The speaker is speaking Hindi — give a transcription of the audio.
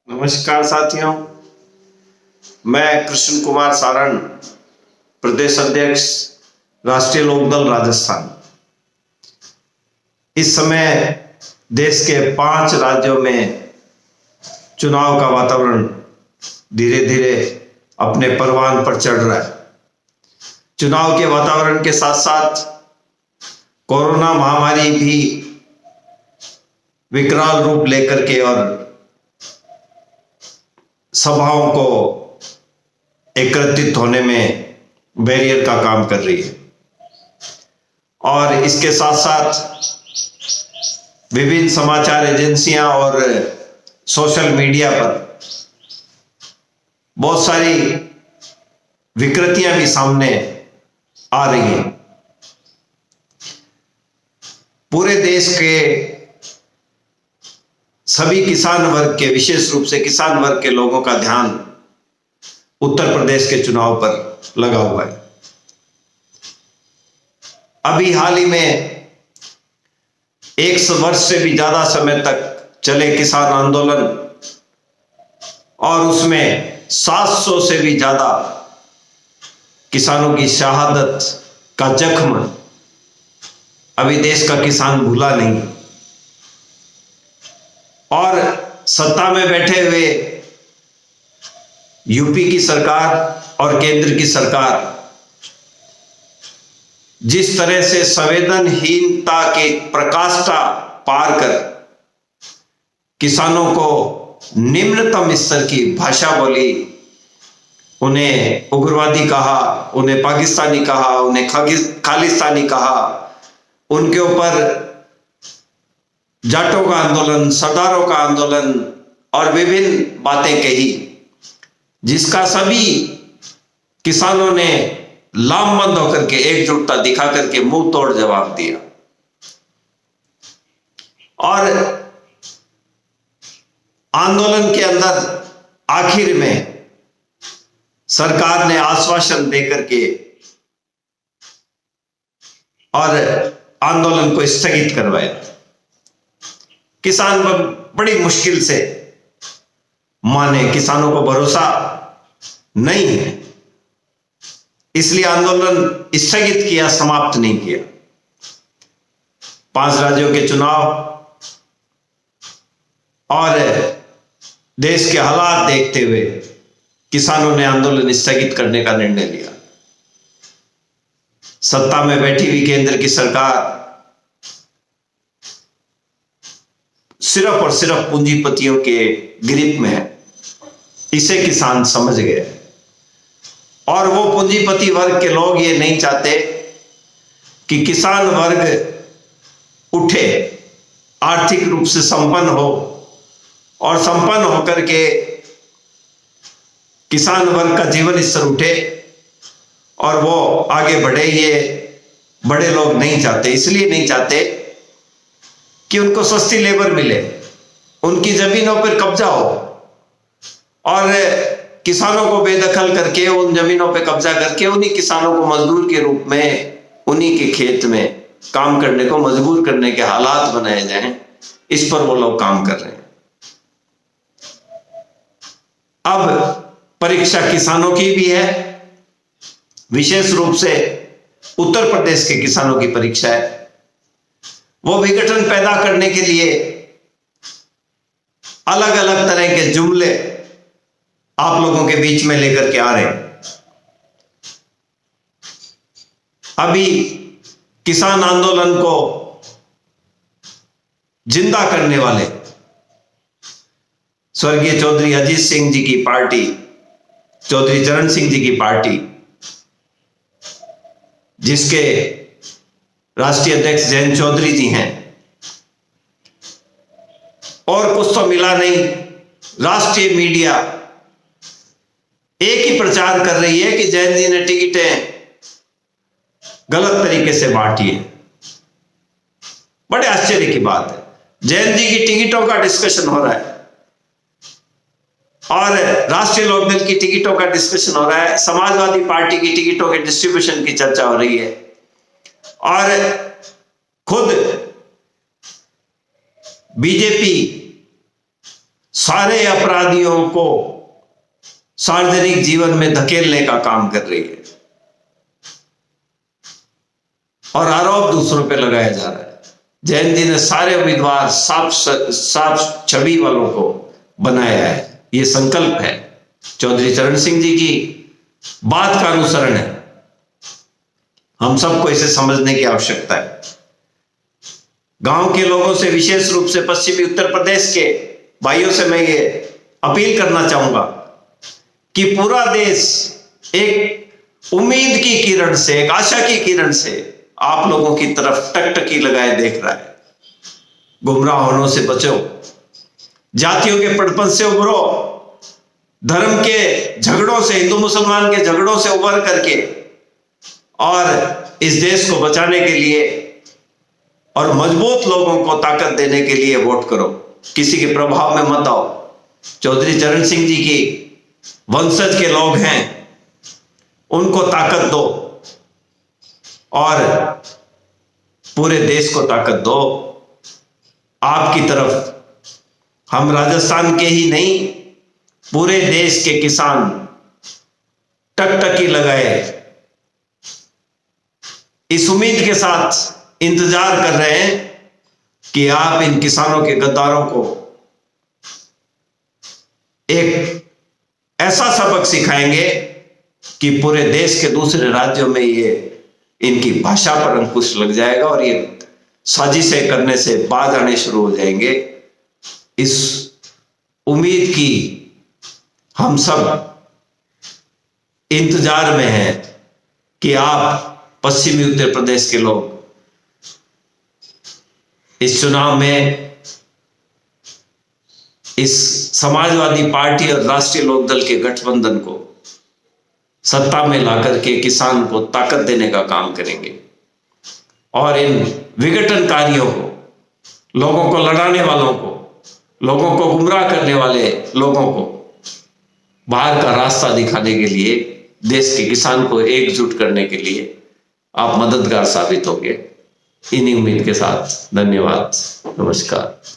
नमस्कार साथियों, मैं कृष्ण कुमार सारण, प्रदेश अध्यक्ष राष्ट्रीय लोकदल राजस्थान। इस समय देश के 5 राज्यों में चुनाव का वातावरण धीरे धीरे अपने परवान पर चढ़ रहा है। चुनाव के वातावरण के साथ साथ कोरोना महामारी भी विकराल रूप लेकर के और सभाओं को एकत्रित होने में बैरियर का काम कर रही है। और इसके साथ साथ विभिन्न समाचार एजेंसियां और सोशल मीडिया पर बहुत सारी विकृतियां भी सामने आ रही हैं। पूरे देश के सभी किसान वर्ग के, विशेष रूप से किसान वर्ग के लोगों का ध्यान उत्तर प्रदेश के चुनाव पर लगा हुआ है। अभी हाल ही में 1 वर्ष से भी ज्यादा समय तक चले किसान आंदोलन और उसमें 700 से भी ज्यादा किसानों की शहादत का जख्म अभी देश का किसान भूला नहीं। और सत्ता में बैठे हुए यूपी की सरकार और केंद्र की सरकार जिस तरह से संवेदनहीनता की प्रकाष्ठा पार कर किसानों को निम्नतम स्तर की भाषा बोली, उन्हें उग्रवादी कहा, उन्हें पाकिस्तानी कहा, उन्हें खालिस्तानी कहा, उनके ऊपर जाटों का आंदोलन, सरदारों का आंदोलन और विभिन्न बातें कही, जिसका सभी किसानों ने लामबंद होकर के एकजुटता दिखा करके मुंह तोड़ जवाब दिया। और आंदोलन के अंदर आखिर में सरकार ने आश्वासन देकर के और आंदोलन को स्थगित करवाया। किसान बड़ी मुश्किल से माने, किसानों को भरोसा नहीं है, इसलिए आंदोलन स्थगित किया, समाप्त नहीं किया। 5 राज्यों के चुनाव और देश के हालात देखते हुए किसानों ने आंदोलन स्थगित करने का निर्णय लिया। सत्ता में बैठी हुई केंद्र की सरकार सिर्फ और सिर्फ पूंजीपतियों के ग्रिप में है, इसे किसान समझ गए। और वो पूंजीपति वर्ग के लोग ये नहीं चाहते कि किसान वर्ग उठे, आर्थिक रूप से संपन्न हो और संपन्न होकर के किसान वर्ग का जीवन स्तर उठे और वो आगे बढ़े। ये बड़े लोग नहीं चाहते। इसलिए नहीं चाहते कि उनको सस्ती लेबर मिले, उनकी जमीनों पर कब्जा हो और किसानों को बेदखल करके उन जमीनों पर कब्जा करके उन्हीं किसानों को मजदूर के रूप में उन्हीं के खेत में काम करने को मजबूर करने के हालात बनाए जाएं। इस पर वो लोग काम कर रहे हैं। अब परीक्षा किसानों की भी है, विशेष रूप से उत्तर प्रदेश के किसानों की परीक्षा है। वो विघटन पैदा करने के लिए अलग अलग तरह के जुमले आप लोगों के बीच में लेकर के आ रहे हैं। अभी किसान आंदोलन को जिंदा करने वाले स्वर्गीय चौधरी अजीत सिंह जी की पार्टी, चौधरी चरण सिंह जी की पार्टी, जिसके राष्ट्रीय अध्यक्ष जयंत चौधरी जी हैं, और कुछ तो मिला नहीं। राष्ट्रीय मीडिया एक ही प्रचार कर रही है कि जयंत जी ने टिकटें गलत तरीके से बांटी है। बड़े आश्चर्य की बात है, जयंत जी की टिकटों का डिस्कशन हो रहा है और राष्ट्रीय लोकदल की टिकटों का डिस्कशन हो रहा है, समाजवादी पार्टी की टिकटों के डिस्ट्रीब्यूशन की चर्चा हो रही है और खुद बीजेपी सारे अपराधियों को सार्वजनिक जीवन में धकेलने का काम कर रही है और आरोप दूसरों पे लगाया जा रहा है। जयंती ने सारे उम्मीदवार साफ छवि वालों को बनाया है। ये संकल्प है, चौधरी चरण सिंह जी की बात का अनुसरण है। हम सबको इसे समझने की आवश्यकता है। गांव के लोगों से, विशेष रूप से पश्चिमी उत्तर प्रदेश के भाइयों से मैं ये अपील करना चाहूंगा कि पूरा देश एक उम्मीद की किरण से, एक आशा की किरण से आप लोगों की तरफ टकटकी लगाए देख रहा है। गुमराह होने से बचो, जातियों के पड़पन से उभरो, धर्म के झगड़ों से, हिंदू मुसलमान के झगड़ों से उभर करके और इस देश को बचाने के लिए और मजबूत लोगों को ताकत देने के लिए वोट करो। किसी के प्रभाव में मत आओ। चौधरी चरण सिंह जी की वंशज के लोग हैं, उनको ताकत दो और पूरे देश को ताकत दो। आपकी तरफ हम राजस्थान के ही नहीं, पूरे देश के किसान टकटकी लगाए इस उम्मीद के साथ इंतजार कर रहे हैं कि आप इन किसानों के गद्दारों को एक ऐसा सबक सिखाएंगे कि पूरे देश के दूसरे राज्यों में ये इनकी भाषा पर अंकुश लग जाएगा और ये साजिशें करने से बाज आने शुरू हो जाएंगे। इस उम्मीद की हम सब इंतजार में हैं कि आप पश्चिमी उत्तर प्रदेश के लोग इस चुनाव में इस समाजवादी पार्टी और राष्ट्रीय लोकदल के गठबंधन को सत्ता में लाकर के किसान को ताकत देने का काम करेंगे और इन विघटनकारियों को, लोगों को लड़ाने वालों को, लोगों को गुमराह करने वाले लोगों को बाहर का रास्ता दिखाने के लिए, देश के किसान को एकजुट करने के लिए आप मददगार साबित होंगे। इन्हीं उम्मीद के साथ धन्यवाद, नमस्कार।